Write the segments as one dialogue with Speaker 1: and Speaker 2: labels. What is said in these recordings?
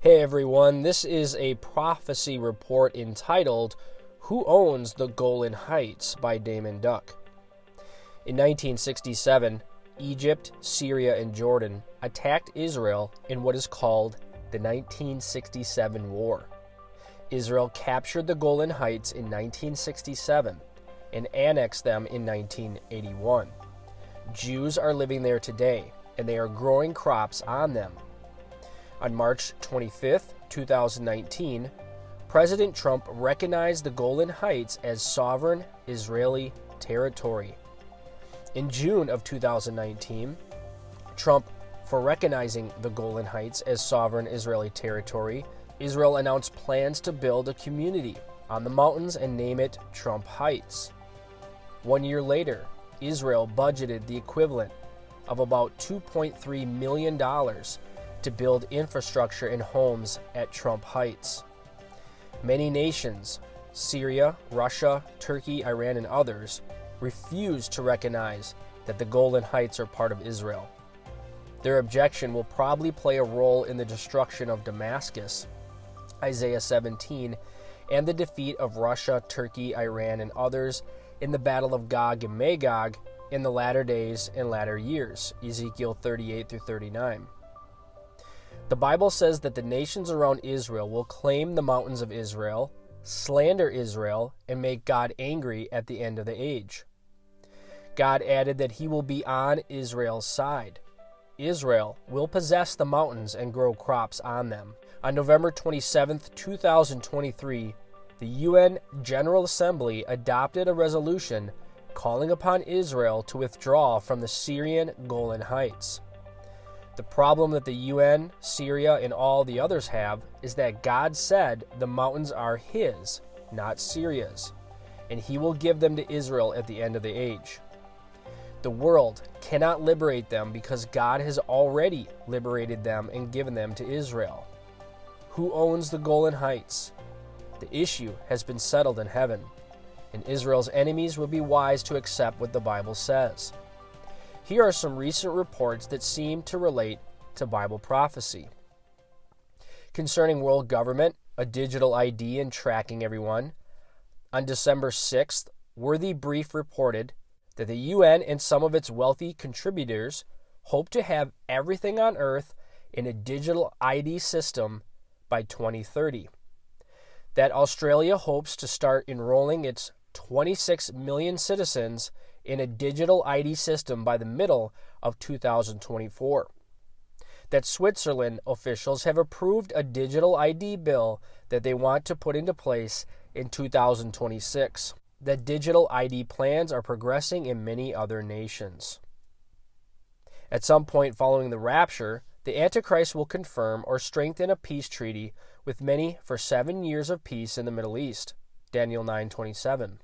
Speaker 1: Hey everyone, this is a prophecy report entitled, Who Owns the Golan Heights by Damon Duck. In 1967, Egypt, Syria, and Jordan attacked Israel in what is called the 1967 War. Israel captured the Golan Heights in 1967 and annexed them in 1981. Jews are living there today, and they are growing crops on them. On March 25, 2019, President Trump recognized the Golan Heights as sovereign Israeli territory. In June of 2019, Trump, for recognizing the Golan Heights as sovereign Israeli territory, Israel announced plans to build a community on the mountains and name it Trump Heights. 1 year later, Israel budgeted the equivalent of about $2.3 million to build infrastructure and homes at Trump Heights. Many nations, Syria, Russia, Turkey, Iran, and others, refuse to recognize that the Golan Heights are part of Israel. Their objection will probably play a role in the destruction of Damascus, Isaiah 17, and the defeat of Russia, Turkey, Iran, and others in the battle of Gog and Magog in the latter days and latter years, Ezekiel 38 through 39. The Bible says that the nations around Israel will claim the mountains of Israel, slander Israel, and make God angry at the end of the age. God added that he will be on Israel's side. Israel will possess the mountains and grow crops on them. On November 27, 2023, the UN General Assembly adopted a resolution calling upon Israel to withdraw from the Syrian Golan Heights. The problem that the UN, Syria, and all the others have is that God said the mountains are his, not Syria's, and he will give them to Israel at the end of the age. The world cannot liberate them because God has already liberated them and given them to Israel. Who owns the Golan Heights? The issue has been settled in heaven, and Israel's enemies will be wise to accept what the Bible says. Here are some recent reports that seem to relate to Bible prophecy. Concerning world government, a digital ID, and tracking everyone, on December 6th, Worthy Brief reported that the UN and some of its wealthy contributors hope to have everything on Earth in a digital ID system by 2030. That Australia hopes to start enrolling its 26 million citizens in a digital ID system by the middle of 2024. That Switzerland officials have approved a digital ID bill that they want to put into place in 2026. That digital ID plans are progressing in many other nations. At some point following the rapture, the Antichrist will confirm or strengthen a peace treaty with many for 7 years of peace in the Middle East, Daniel 9:27.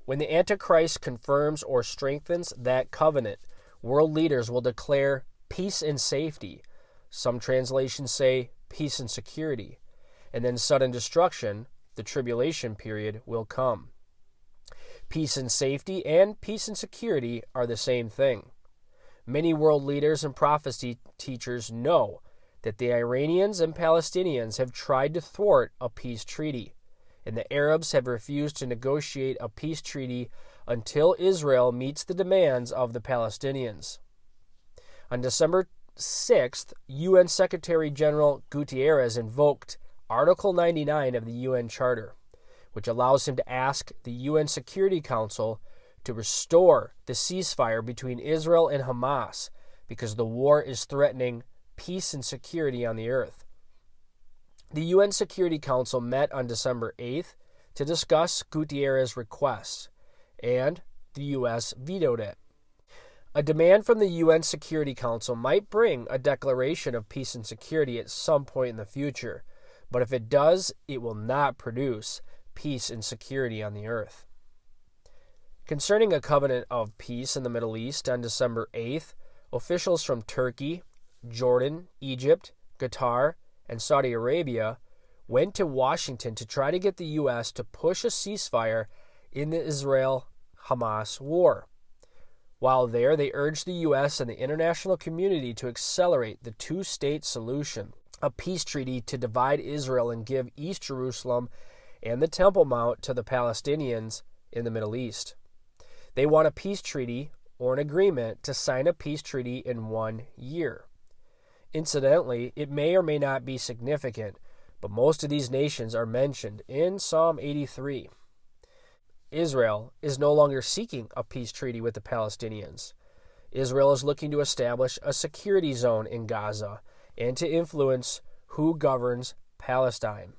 Speaker 1: When the Antichrist confirms or strengthens that covenant, world leaders will declare peace and safety. Some translations say peace and security. And then sudden destruction, the tribulation period, will come. Peace and safety and peace and security are the same thing. Many world leaders and prophecy teachers know that the Iranians and Palestinians have tried to thwart a peace treaty, and the Arabs have refused to negotiate a peace treaty until Israel meets the demands of the Palestinians. On December 6th, UN Secretary General Guterres invoked Article 99 of the UN Charter, which allows him to ask the UN Security Council to restore the ceasefire between Israel and Hamas because the war is threatening peace and security on the earth. The UN Security Council met on December 8th to discuss Guterres' request, and the U.S. vetoed it. A demand from the UN Security Council might bring a declaration of peace and security at some point in the future, but if it does, it will not produce peace and security on the earth. Concerning a covenant of peace in the Middle East on December 8th, officials from Turkey, Jordan, Egypt, Qatar, and Saudi Arabia went to Washington to try to get the U.S. to push a ceasefire in the Israel-Hamas war. While there, they urged the U.S. and the international community to accelerate the two-state solution. a peace treaty to divide Israel and give East Jerusalem and the Temple Mount to the Palestinians in the Middle East. They want a peace treaty or an agreement to sign a peace treaty in 1 year. Incidentally, it may or may not be significant, but most of these nations are mentioned in Psalm 83. Israel is no longer seeking a peace treaty with the Palestinians. Israel is looking to establish a security zone in Gaza and to influence who governs Palestine.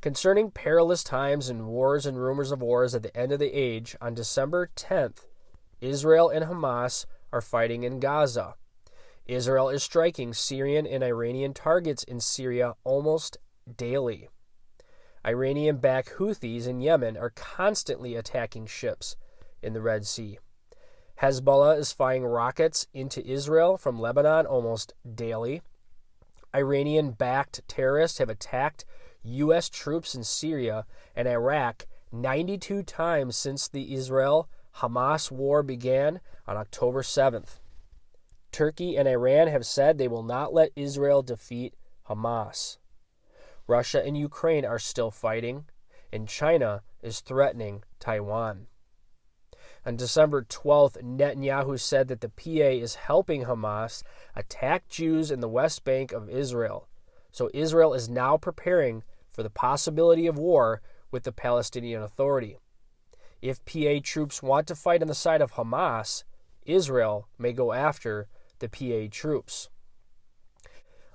Speaker 1: Concerning perilous times and wars and rumors of wars at the end of the age, on December 10th, Israel and Hamas are fighting in Gaza. Israel is striking Syrian and Iranian targets in Syria almost daily. Iranian-backed Houthis in Yemen are constantly attacking ships in the Red Sea. Hezbollah is firing rockets into Israel from Lebanon almost daily. Iranian-backed terrorists have attacked U.S. troops in Syria and Iraq 92 times since the Israel-Hamas war began on October 7th. Turkey and Iran have said they will not let Israel defeat Hamas. Russia and Ukraine are still fighting, and China is threatening Taiwan. On December 12th, Netanyahu said that the PA is helping Hamas attack Jews in the West Bank of Israel. So Israel is now preparing for the possibility of war with the Palestinian Authority. If PA troops want to fight on the side of Hamas, Israel may go after the PA troops.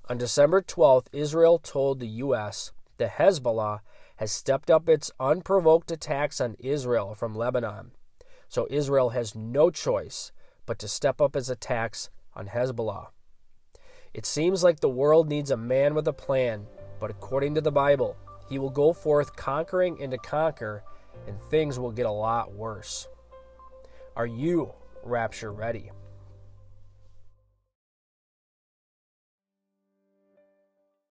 Speaker 1: On December 12th, Israel told the U.S. that Hezbollah has stepped up its unprovoked attacks on Israel from Lebanon. So Israel has no choice but to step up its attacks on Hezbollah. It seems like the world needs a man with a plan, but according to the Bible, he will go forth conquering and to conquer, and things will get a lot worse. Are you rapture ready?